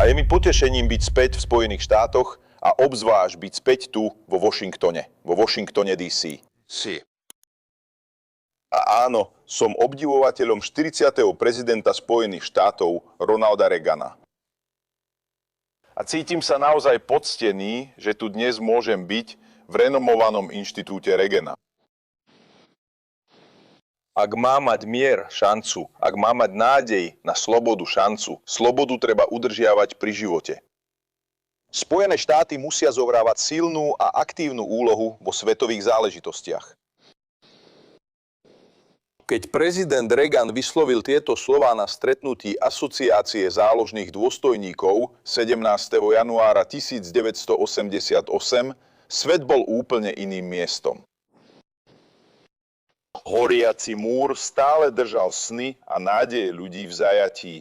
A je mi potešením byť späť v Spojených štátoch a obzvlášť byť späť tu vo Washingtone DC. A áno, som obdivovateľom 40. prezidenta Spojených štátov Ronalda Reagana. A cítim sa naozaj poctený, že tu dnes môžem byť v renomovanom inštitúte Reagana. Ak má mať mier šancu, ak má mať nádej na slobodu šancu, slobodu treba udržiavať pri živote. Spojené štáty musia zohrávať silnú a aktívnu úlohu vo svetových záležitostiach. Keď prezident Reagan vyslovil tieto slová na stretnutí Asociácie záložných dôstojníkov 17. januára 1988, svet bol úplne iným miestom. Horiaci múr stále držal sny a nádeje ľudí v zajatí.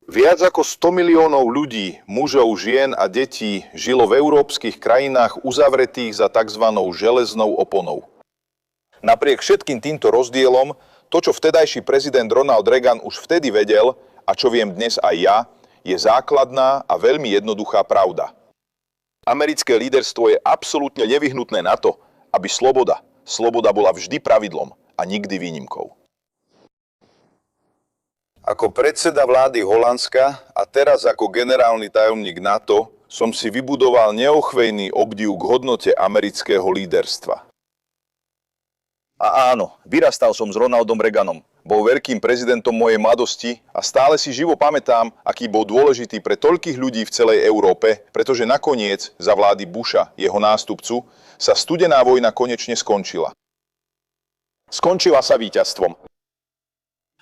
Viac ako 100 miliónov ľudí, mužov, žien a detí žilo v európskych krajinách uzavretých za tzv. Železnou oponou. Napriek všetkým týmto rozdielom, to, čo vtedajší prezident Ronald Reagan už vtedy vedel a čo viem dnes aj ja, je základná a veľmi jednoduchá pravda. Americké líderstvo je absolútne nevyhnutné na to, aby sloboda bola vždy pravidlom a nikdy výnimkou. Ako predseda vlády Holandska a teraz ako generálny tajomník NATO som si vybudoval neochvejný obdiv k hodnote amerického líderstva. A áno, vyrastal som s Ronaldom Reaganom. Bol veľkým prezidentom mojej mladosti a stále si živo pamätám, aký bol dôležitý pre toľkých ľudí v celej Európe, pretože nakoniec za vlády Busha, jeho nástupcu, sa studená vojna konečne skončila. Skončila sa víťazstvom.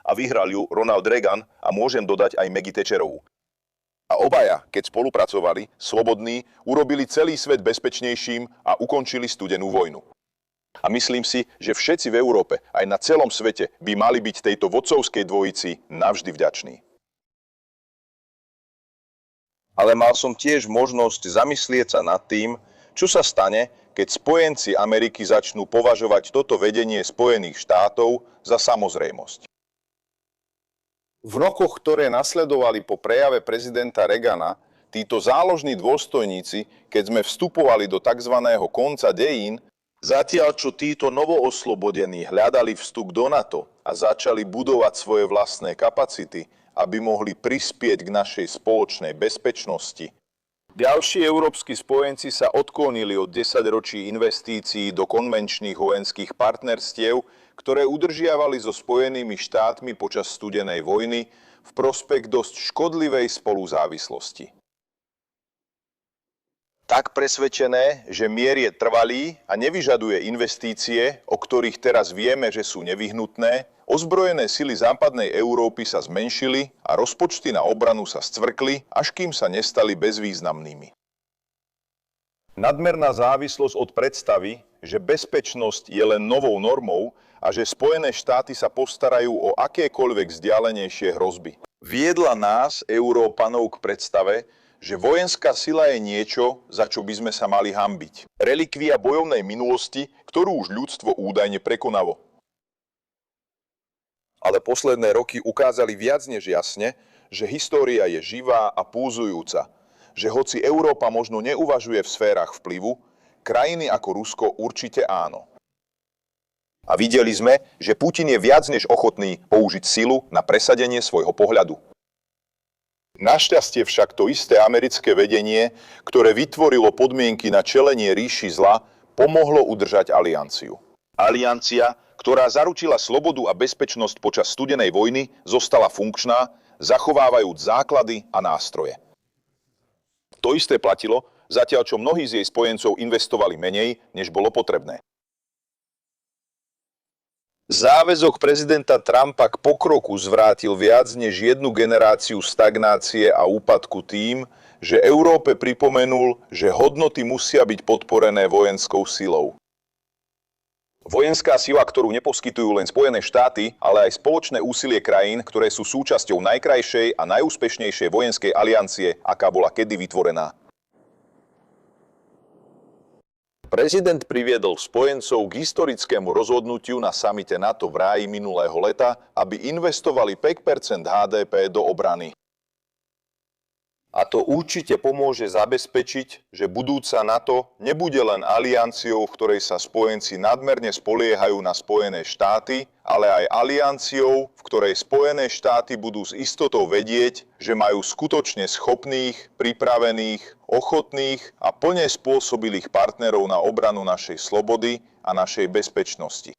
A vyhral ju Ronald Reagan a môžem dodať aj Maggie Thatcherovú. A obaja, keď spolupracovali, slobodní, urobili celý svet bezpečnejším a ukončili studenú vojnu. A myslím si, že všetci v Európe, aj na celom svete, by mali byť tejto vodcovskej dvojici navždy vďační. Ale mal som tiež možnosť zamyslieť sa nad tým, čo sa stane, keď spojenci Ameriky začnú považovať toto vedenie Spojených štátov za samozrejmosť. V rokoch, ktoré nasledovali po prejave prezidenta Reagana, títo záložní dôstojníci, keď sme vstupovali do tzv. Konca dejín, zatiaľ čo títo novooslobodení hľadali vstup do NATO a začali budovať svoje vlastné kapacity, aby mohli prispieť k našej spoločnej bezpečnosti, ďalší európski spojenci sa odklonili od 10 ročí investícií do konvenčných vojenských partnerstiev, ktoré udržiavali so Spojenými štátmi počas studenej vojny v prospech dosť škodlivej spoluzávislosti. Tak presvedčené, že mier je trvalý a nevyžaduje investície, o ktorých teraz vieme, že sú nevyhnutné, ozbrojené sily západnej Európy sa zmenšili a rozpočty na obranu sa scvrkli, až kým sa nestali bezvýznamnými. Nadmerná závislosť od predstavy, že bezpečnosť je len novou normou a že Spojené štáty sa postarajú o akékoľvek vzdialenejšie hrozby, viedla nás, Európanov, k predstave, že vojenská sila je niečo, za čo by sme sa mali hanbiť. Relikvia bojovnej minulosti, ktorú už ľudstvo údajne prekonalo. Ale posledné roky ukázali viac než jasne, že história je živá a pulzujúca. Že hoci Európa možno neuvažuje v sférach vplyvu, krajiny ako Rusko určite áno. A videli sme, že Putin je viac než ochotný použiť silu na presadenie svojho pohľadu. Našťastie však to isté americké vedenie, ktoré vytvorilo podmienky na čelenie ríši zla, pomohlo udržať alianciu. Aliancia, ktorá zaručila slobodu a bezpečnosť počas studenej vojny, zostala funkčná, zachovávajúc základy a nástroje. To isté platilo, zatiaľ čo mnohí z jej spojencov investovali menej, než bolo potrebné. Záväzok prezidenta Trumpa k pokroku zvrátil viac než jednu generáciu stagnácie a úpadku tým, že Európe pripomenul, že hodnoty musia byť podporené vojenskou silou. Vojenská sila, ktorú neposkytujú len Spojené štáty, ale aj spoločné úsilie krajín, ktoré sú súčasťou najkrajšej a najúspešnejšej vojenskej aliancie, aká bola kedy vytvorená. Prezident priviedol spojencov k historickému rozhodnutiu na samite NATO v Ráji minulého leta, aby investovali 5% HDP do obrany. A to určite pomôže zabezpečiť, že budúca NATO nebude len alianciou, v ktorej sa spojenci nadmerne spoliehajú na Spojené štáty, ale aj alianciou, v ktorej Spojené štáty budú s istotou vedieť, že majú skutočne schopných, pripravených, ochotných a plne spôsobilých partnerov na obranu našej slobody a našej bezpečnosti.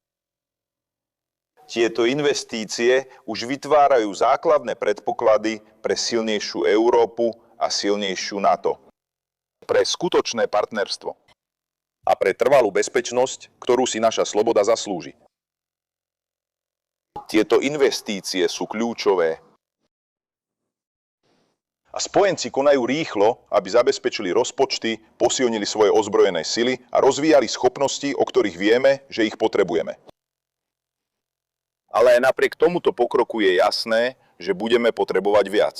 Tieto investície už vytvárajú základné predpoklady pre silnejšiu Európu a silnejšiu NATO. Pre skutočné partnerstvo. A pre trvalú bezpečnosť, ktorú si naša sloboda zaslúži. Tieto investície sú kľúčové. A spojenci konajú rýchlo, aby zabezpečili rozpočty, posilnili svoje ozbrojené sily a rozvíjali schopnosti, o ktorých vieme, že ich potrebujeme. Ale aj napriek tomuto pokroku je jasné, že budeme potrebovať viac.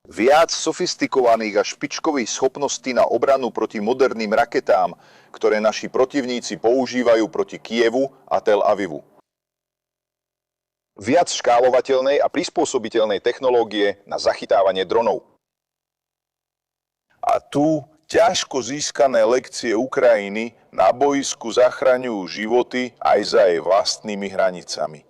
Viac sofistikovaných a špičkových schopností na obranu proti moderným raketám, ktoré naši protivníci používajú proti Kyjevu a Tel Avivu. Viac škálovateľnej a prispôsobiteľnej technológie na zachytávanie dronov. A tu ťažko získané lekcie Ukrajiny na bojisku zachraňujú životy aj za jej vlastnými hranicami.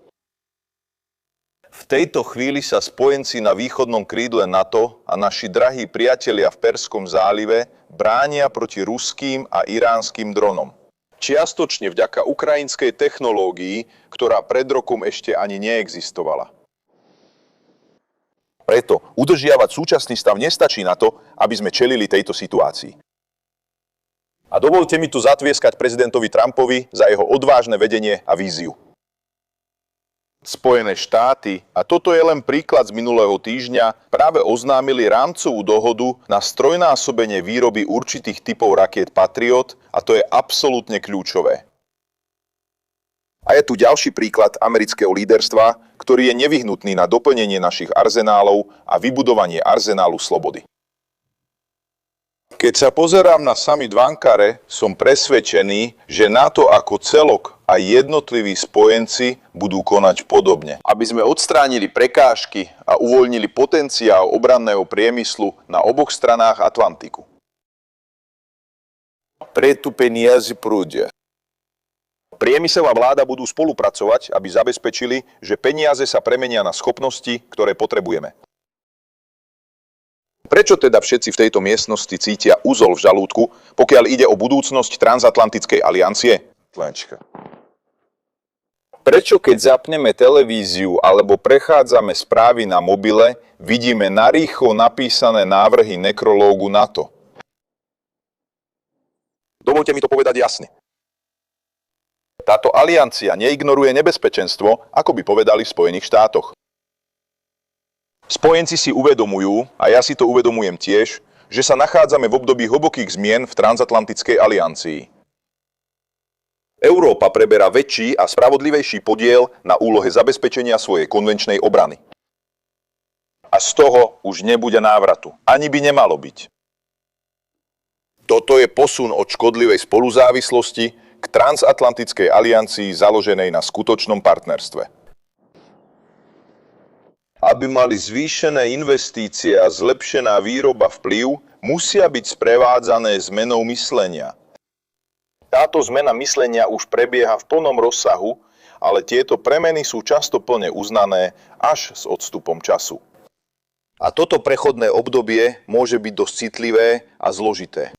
V tejto chvíli sa spojenci na východnom krídle NATO a naši drahí priatelia v Perskom zálive bránia proti ruským a iránskym dronom. Čiastočne vďaka ukrajinskej technológii, ktorá pred rokom ešte ani neexistovala. Preto udržiavať súčasný stav nestačí na to, aby sme čelili tejto situácii. A dovolte mi tu zatvieskať prezidentovi Trumpovi za jeho odvážne vedenie a víziu. Spojené štáty, a toto je len príklad z minulého týždňa, práve oznámili rámcovú dohodu na strojnásobenie výroby určitých typov rakiet Patriot a to je absolútne kľúčové. A je tu ďalší príklad amerického líderstva, ktorý je nevyhnutný na doplnenie našich arzenálov a vybudovanie arzenálu slobody. Keď sa pozerám na summit v Ankare, som presvedčený, že NATO ako celok a jednotliví spojenci budú konať podobne. Aby sme odstránili prekážky a uvoľnili potenciál obranného priemyslu na oboch stranách Atlantiku. Preto peniaze prúdia. Priemysel a vláda budú spolupracovať, aby zabezpečili, že peniaze sa premenia na schopnosti, ktoré potrebujeme. Prečo teda všetci v tejto miestnosti cítia úzol v žalúdku, pokiaľ ide o budúcnosť transatlantickej aliancie? Prečo keď zapneme televíziu alebo prechádzame správy na mobile, vidíme narýchlo napísané návrhy nekrológu NATO? Dovoľte mi to povedať jasne. Táto aliancia neignoruje nebezpečenstvo, ako by povedali v Spojených štátoch. Spojenci si uvedomujú, a ja si to uvedomujem tiež, že sa nachádzame v období hlbokých zmien v transatlantickej aliancii. Európa preberá väčší a spravodlivejší podiel na úlohe zabezpečenia svojej konvenčnej obrany. A z toho už nebude návratu. Ani by nemalo byť. Toto je posun od škodlivej spoluzávislosti k transatlantickej aliancii založenej na skutočnom partnerstve. Aby mali zvýšené investície a zlepšená výroba vplyv, musia byť sprevádzané zmenou myslenia. Táto zmena myslenia už prebieha v plnom rozsahu, ale tieto premeny sú často plne uznané až s odstupom času. A toto prechodné obdobie môže byť dosť citlivé a zložité.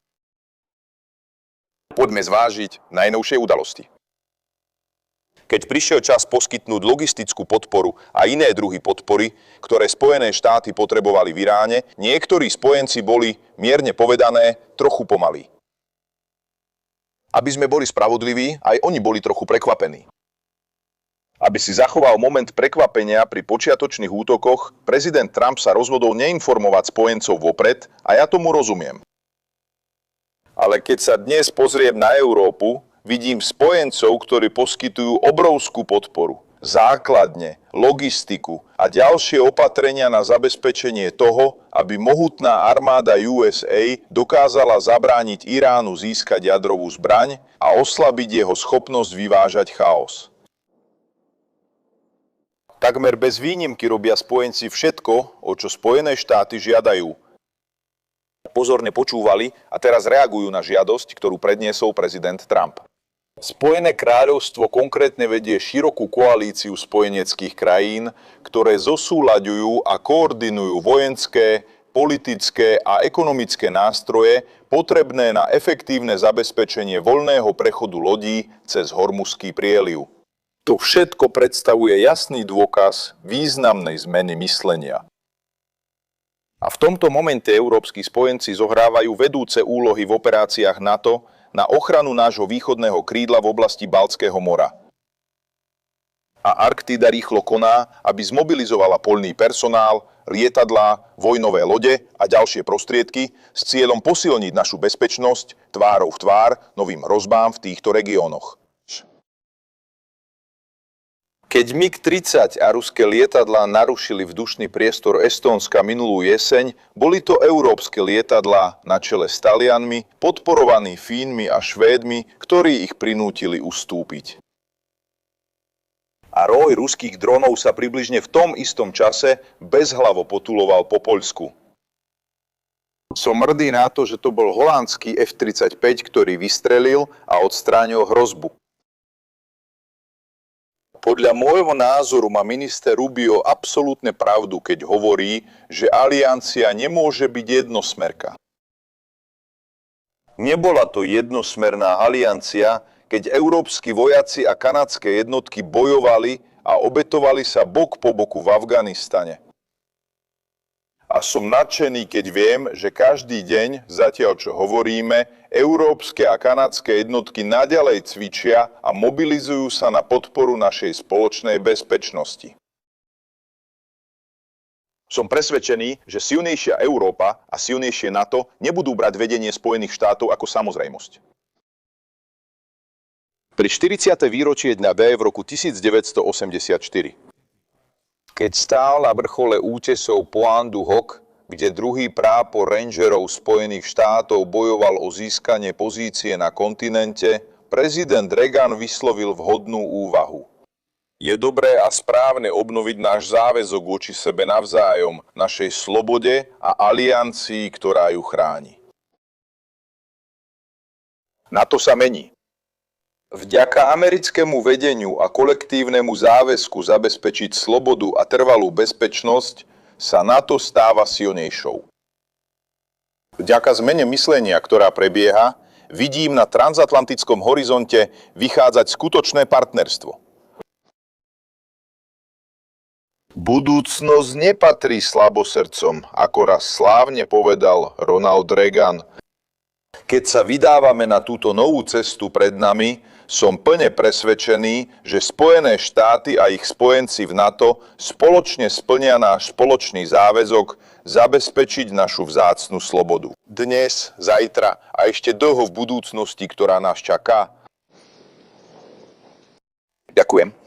Poďme zvážiť najnovšie udalosti. Keď prišiel čas poskytnúť logistickú podporu a iné druhy podpory, ktoré Spojené štáty potrebovali v Iráne, niektorí spojenci boli, mierne povedané, trochu pomalí. Aby sme boli spravodliví, aj oni boli trochu prekvapení. Aby si zachoval moment prekvapenia pri počiatočných útokoch, prezident Trump sa rozhodol neinformovať spojencov vopred a ja tomu rozumiem. Ale keď sa dnes pozriem na Európu, vidím spojencov, ktorí poskytujú obrovskú podporu, základne, logistiku a ďalšie opatrenia na zabezpečenie toho, aby mohutná armáda USA dokázala zabrániť Iránu získať jadrovú zbraň a oslabiť jeho schopnosť vyvážať chaos. Takmer bez výnimky robia spojenci všetko, o čo Spojené štáty žiadajú. Pozorne počúvali a teraz reagujú na žiadosť, ktorú predniesol prezident Trump. Spojené kráľovstvo konkrétne vedie širokú koalíciu spojeneckých krajín, ktoré zosúľaďujú a koordinujú vojenské, politické a ekonomické nástroje potrebné na efektívne zabezpečenie voľného prechodu lodí cez Hormuzský prieliv. To všetko predstavuje jasný dôkaz významnej zmeny myslenia. A v tomto momente európski spojenci zohrávajú vedúce úlohy v operáciách NATO na ochranu nášho východného krídla v oblasti Baltského mora. A Arktida rýchlo koná, aby zmobilizovala poľný personál, lietadlá, vojnové lode a ďalšie prostriedky s cieľom posilniť našu bezpečnosť tvárou v tvár novým hrozbám v týchto regiónoch. Keď MiG-30 a ruské lietadlá narušili vzdušný priestor Estónska minulú jeseň, boli to európske lietadlá na čele s Talianmi, podporovaní Fínmi a Švédmi, ktorí ich prinútili ustúpiť. A roj ruských dronov sa približne v tom istom čase bezhlavo potuloval po Poľsku. Som hrdý na to, že to bol holandský F-35, ktorý vystrelil a odstránil hrozbu. Podľa môjho názoru má minister Rubio absolútne pravdu, keď hovorí, že aliancia nemôže byť jednosmerka. Nebola to jednosmerná aliancia, keď európski vojaci a kanadské jednotky bojovali a obetovali sa bok po boku v Afganistane. A som nadšený, keď viem, že každý deň, zatiaľ čo hovoríme, európske a kanadské jednotky naďalej cvičia a mobilizujú sa na podporu našej spoločnej bezpečnosti. Som presvedčený, že silnejšia Európa a silnejšie NATO nebudú brať vedenie Spojených štátov ako samozrejmosť. Pri 40. výročie Dňa D v roku 1984. Keď stál na vrchole útesov Pointe du Hoc, kde druhý prápor Rangerov Spojených štátov bojoval o získanie pozície na kontinente, prezident Reagan vyslovil vhodnú úvahu. Je dobré a správne obnoviť náš záväzok voči sebe navzájom, našej slobode a aliancii, ktorá ju chráni. NATO sa mení. Vďaka americkému vedeniu a kolektívnemu záväzku zabezpečiť slobodu a trvalú bezpečnosť sa NATO stáva silnejšou. Vďaka zmene myslenia, ktorá prebieha, vidím na transatlantickom horizonte vychádzať skutočné partnerstvo. Budúcnosť nepatrí slabosrdcom, ako raz slávne povedal Ronald Reagan. Keď sa vydávame na túto novú cestu pred nami, som plne presvedčený, že Spojené štáty a ich spojenci v NATO spoločne splnia náš spoločný záväzok zabezpečiť našu vzácnu slobodu. Dnes, zajtra a ešte dlho v budúcnosti, ktorá nás čaká. Ďakujem.